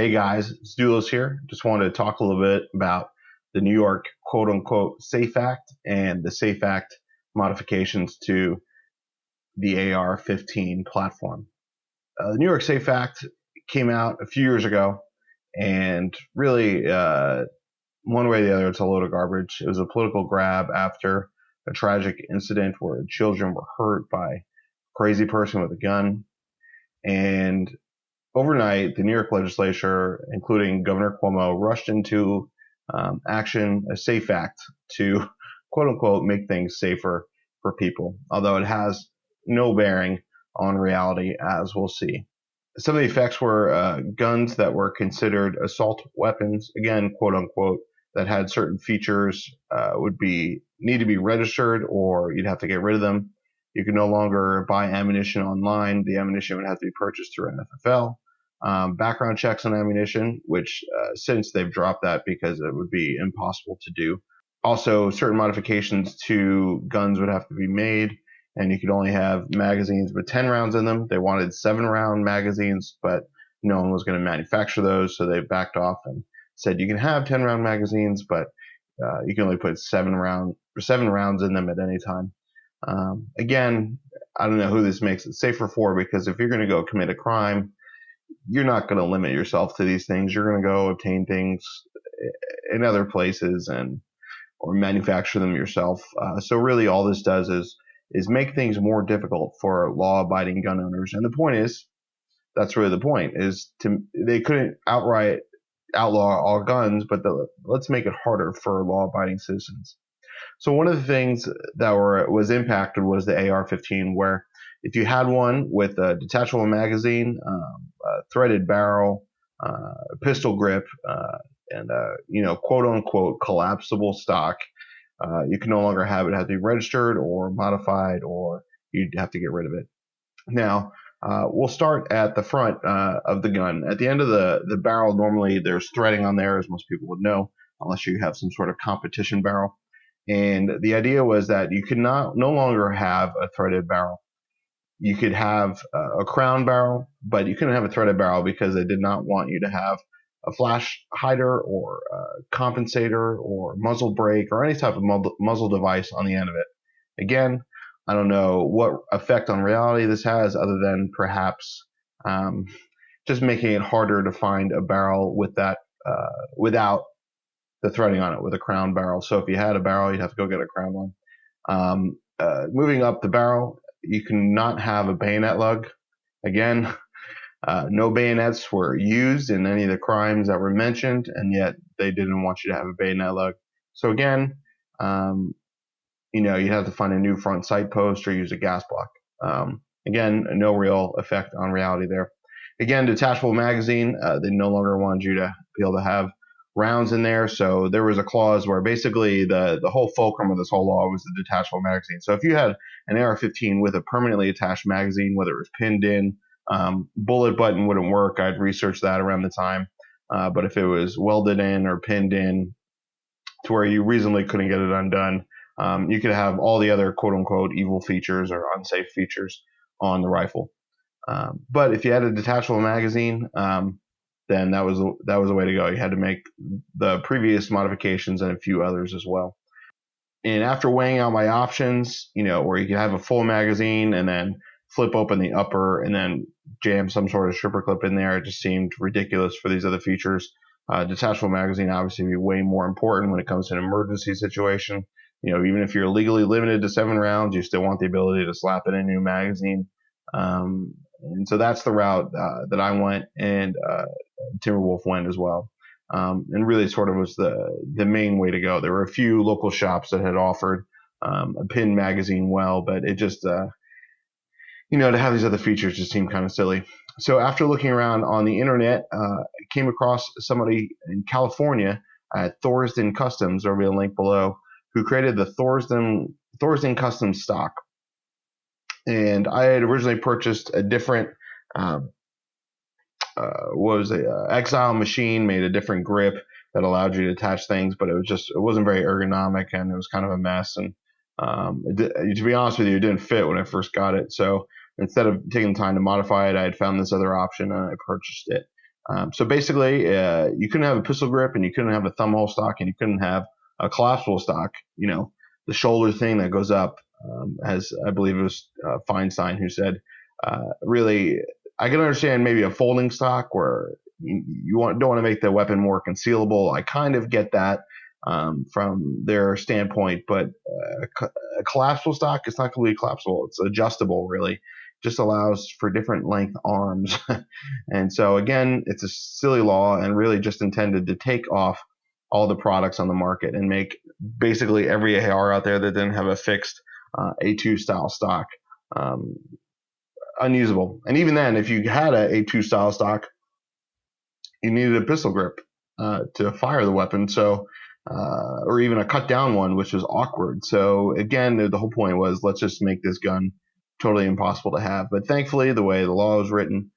Hey guys, it's Doulos here. Just wanted to talk a little bit about the New York quote unquote SAFE Act and the SAFE Act modifications to the AR-15 platform. The New York SAFE Act came out a few years ago, and really, one way or the other, it's a load of garbage. It was a political grab after a tragic incident where children were hurt by a crazy person with a gun. And overnight, the New York legislature, including Governor Cuomo, rushed into action, a SAFE Act, to quote unquote make things safer for people, although it has no bearing on reality, as we'll see. Some of the effects were guns that were considered assault weapons, again, quote unquote, that had certain features would need to be registered, or you'd have to get rid of them. You could no longer buy ammunition online. The ammunition would have to be purchased through an FFL. Background checks on ammunition, which since they've dropped that because it would be impossible to do. Also, certain modifications to guns would have to be made, and you could only have magazines with 10 rounds in them. They wanted 7-round magazines, but no one was going to manufacture those, so they backed off and said you can have 10-round magazines, but you can only put 7 rounds in them at any time. Again, I don't know who this makes it safer for, because if you're going to go commit a crime, you're not going to limit yourself to these things. You're going to go obtain things in other places or manufacture them yourself. So really all this does is make things more difficult for law-abiding gun owners. And the point is, that's really the point, is they couldn't outright outlaw all guns, but let's make it harder for law-abiding citizens. So one of the things that was impacted was the AR-15, where if you had one with a detachable magazine, a threaded barrel, pistol grip, and quote unquote collapsible stock, you can no longer have it. It has to be registered or modified, or you'd have to get rid of it. Now, we'll start at the front of the gun. At the end of the barrel, normally there's threading on there, as most people would know, unless you have some sort of competition barrel. And the idea was that you could no longer have a threaded barrel. You could have a crown barrel, but you couldn't have a threaded barrel because they did not want you to have a flash hider or a compensator or muzzle brake or any type of muzzle device on the end of it. Again, I don't know what effect on reality this has, other than perhaps just making it harder to find a barrel with that without the threading on it, with a crown barrel. So if you had a barrel, you'd have to go get a crown one. Moving up the barrel, you cannot have a bayonet lug. Again, no bayonets were used in any of the crimes that were mentioned, and yet they didn't want you to have a bayonet lug. So again, you'd have to find a new front sight post or use a gas block. Again, no real effect on reality there. Again, detachable magazine, they no longer wanted you to be able to have rounds in there. So there was a clause where basically the whole fulcrum of this whole law was the detachable magazine. So if you had an AR-15 with a permanently attached magazine, whether it was pinned in, bullet button wouldn't work. I'd researched that around the time. But if it was welded in or pinned in to where you reasonably couldn't get it undone, you could have all the other quote unquote evil features or unsafe features on the rifle. But if you had a detachable magazine, then that was the way to go. You had to make the previous modifications and a few others as well. And after weighing out my options, where you could have a full magazine and then flip open the upper and then jam some sort of stripper clip in there, it just seemed ridiculous for these other features. Detachable magazine obviously would be way more important when it comes to an emergency situation. Even if you're legally limited to 7 rounds, you still want the ability to slap in a new magazine. And so that's the route that I went, and Timberwolf went as well. And really sort of was the main way to go. There were a few local shops that had offered a pin magazine but it just, to have these other features just seemed kind of silly. So after looking around on the internet, I came across somebody in California at Thorsden Customs, there'll be a link below, who created the Thorsden Custom stock. And I had originally purchased a different Exile machine, made a different grip that allowed you to attach things, but it wasn't very ergonomic, and it was kind of a mess. And to be honest with you, it didn't fit when I first got it. So instead of taking the time to modify it, I had found this other option and I purchased it. So basically, you couldn't have a pistol grip, and you couldn't have a thumb hole stock, and you couldn't have a collapsible stock. The shoulder thing that goes up, as I believe it was Feinstein who said, really, I can understand maybe a folding stock where you don't want to make the weapon more concealable. I kind of get that from their standpoint, but a collapsible stock is not completely collapsible. It's adjustable, really. Just allows for different length arms. And so again, it's a silly law and really just intended to take off all the products on the market and make basically every AR out there that didn't have a fixed A2 style stock unusable. And even then, if you had a A2 style stock, you needed a pistol grip to fire the weapon. So, or even a cut down one, which was awkward. So again, the whole point was, let's just make this gun totally impossible to have. But thankfully, the way the law was written,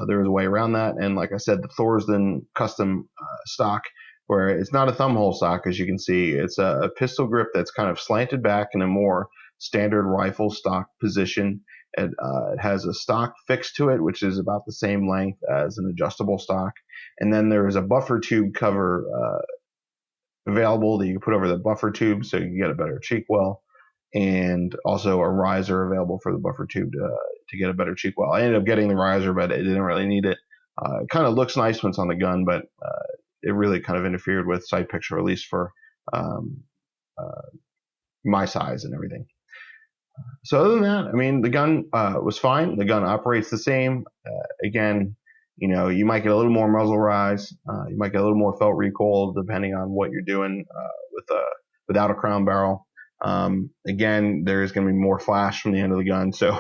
there was a way around that. And like I said, the Thorsden custom stock, where it's not a thumb hole stock, as you can see, it's a pistol grip that's kind of slanted back in a more standard rifle stock position. It has a stock fixed to it, which is about the same length as an adjustable stock. And then there is a buffer tube cover available that you can put over the buffer tube so you can get a better cheek well, and also a riser available for the buffer tube to get a better cheek well. I ended up getting the riser, but I didn't really need it. It kind of looks nice when it's on the gun, but it really kind of interfered with sight picture, at least for my size and everything. So other than that, I mean, the gun was fine. The gun operates the same. Again, you might get a little more muzzle rise. You might get a little more felt recoil depending on what you're doing without a crown barrel. Again, there's going to be more flash from the end of the gun. So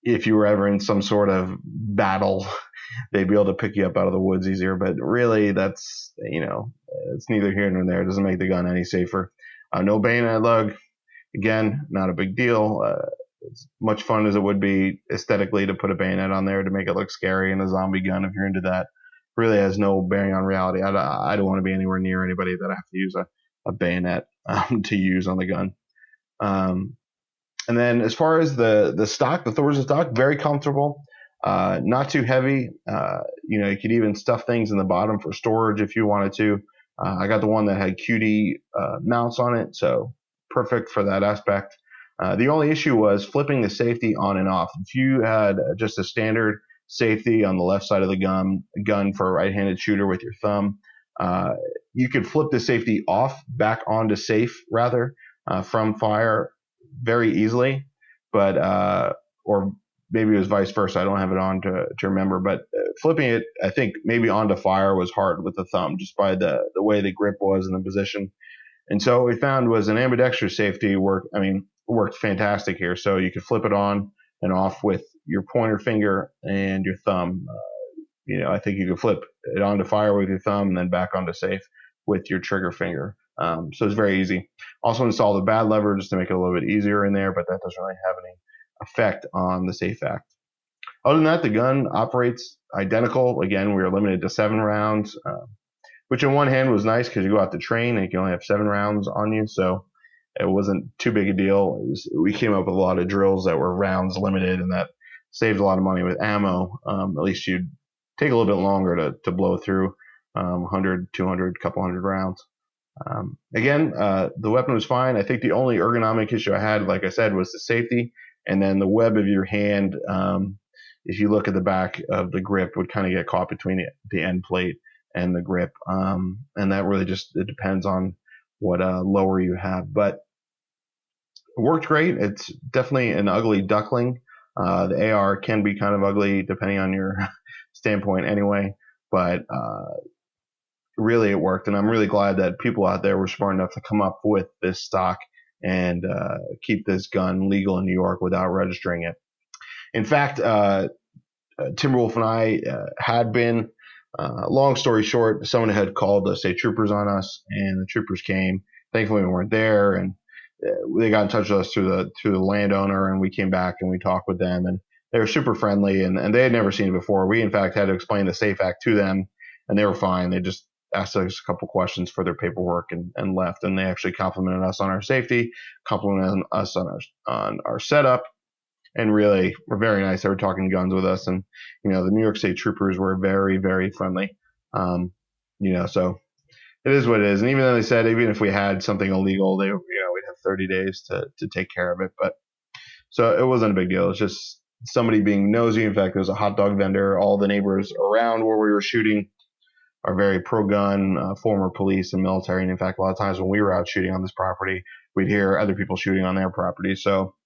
if you were ever in some sort of battle, they'd be able to pick you up out of the woods easier. But really, that's, it's neither here nor there. It doesn't make the gun any safer. No bayonet lug. Again, not a big deal. As much fun as it would be aesthetically to put a bayonet on there to make it look scary and a zombie gun, if you're into that, really has no bearing on reality. I don't want to be anywhere near anybody that I have to use a bayonet to use on the gun. And then as far as the stock, the Thorsden stock, very comfortable, not too heavy. You could even stuff things in the bottom for storage if you wanted to. I got the one that had QD mounts on it, so perfect for that aspect. The only issue was flipping the safety on and off. If you had just a standard safety on the left side of the gun for a right-handed shooter with your thumb, you could flip the safety off back onto safe rather from fire very easily, but or maybe it was vice versa. I don't have it on to remember, but flipping it, I think maybe onto fire was hard with the thumb just by the way the grip was in the position. And so what we found was an ambidextrous safety worked fantastic here. So you could flip it on and off with your pointer finger and your thumb. I think you could flip it onto fire with your thumb and then back onto safe with your trigger finger. So it's very easy. Also installed a bad lever just to make it a little bit easier in there, but that doesn't really have any effect on the safe act. Other than that, the gun operates identical. Again, we were limited to 7 rounds, which on one hand was nice because you go out to train and you can only have 7 rounds on you. So it wasn't too big a deal. We came up with a lot of drills that were rounds limited, and that saved a lot of money with ammo. At least you'd take a little bit longer to blow through 100, 200, couple hundred rounds. Again, the weapon was fine. I think the only ergonomic issue I had, like I said, was the safety, and then the web of your hand. If you look at the back of the grip, would kind of get caught between the end plate and the grip, and that really it depends on what lower you have. But it worked great. It's definitely an ugly duckling. The AR can be kind of ugly depending on your standpoint anyway, but really it worked, and I'm really glad that people out there were smart enough to come up with this stock and keep this gun legal in New York without registering it. In fact, Timberwolf and I had been, long story short, someone had called state troopers on us, and the troopers came. Thankfully, we weren't there, and they got in touch with us through the landowner, and we came back and we talked with them, and they were super friendly, and they had never seen it before. We, in fact, had to explain the SAFE Act to them, and they were fine. They just asked us a couple questions for their paperwork and left, and they actually complimented us on our safety, complimented us on our setup, and really were very nice. They were talking guns with us, and the New York State troopers were very, very friendly. So it is what it is. And even though they said even if we had something illegal, we'd have 30 days to take care of it. But so it wasn't a big deal. It's just somebody being nosy. In fact, there was a hot dog vendor. All the neighbors around where we were shooting are very pro-gun, former police and military. And in fact, a lot of times when we were out shooting on this property, we'd hear other people shooting on their property. So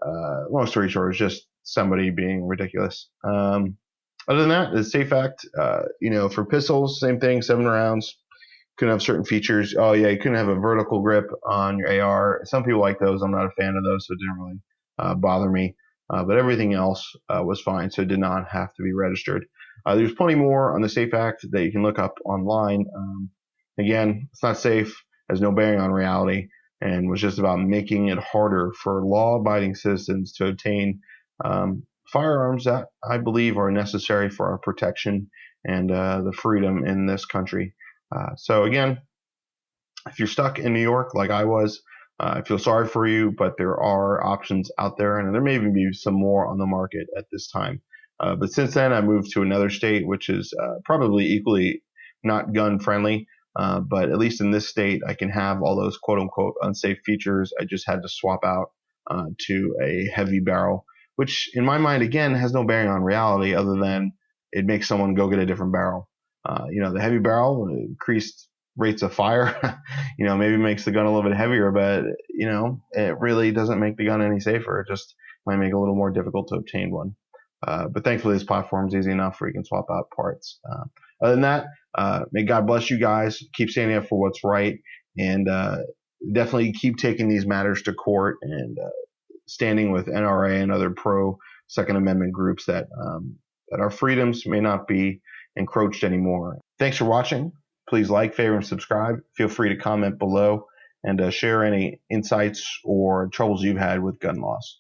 long story short, it's just somebody being ridiculous. Other than that, the SAFE Act, for pistols, same thing, 7 rounds. Couldn't have certain features. Oh, yeah, you couldn't have a vertical grip on your AR. Some people like those. I'm not a fan of those, so it didn't really bother me. But everything else was fine, so it did not have to be registered. There's plenty more on the SAFE Act that you can look up online. Again, it's not safe, has no bearing on reality, and was just about making it harder for law-abiding citizens to obtain firearms that I believe are necessary for our protection and the freedom in this country. So again, if you're stuck in New York like I was, I feel sorry for you, but there are options out there, and there may even be some more on the market at this time. But since then, I moved to another state, which is probably equally not gun friendly. But at least in this state, I can have all those quote unquote unsafe features. I just had to swap out to a heavy barrel, which in my mind, again, has no bearing on reality other than it makes someone go get a different barrel. The heavy barrel increased rates of fire, maybe makes the gun a little bit heavier, but, it really doesn't make the gun any safer. It just might make it a little more difficult to obtain one. But thankfully, this platform is easy enough where you can swap out parts. Other than that, may God bless you guys. Keep standing up for what's right, and definitely keep taking these matters to court and standing with NRA and other pro Second Amendment groups that our freedoms may not be encroached anymore. Thanks for watching. Please like, favorite, and subscribe. Feel free to comment below and share any insights or troubles you've had with gun laws.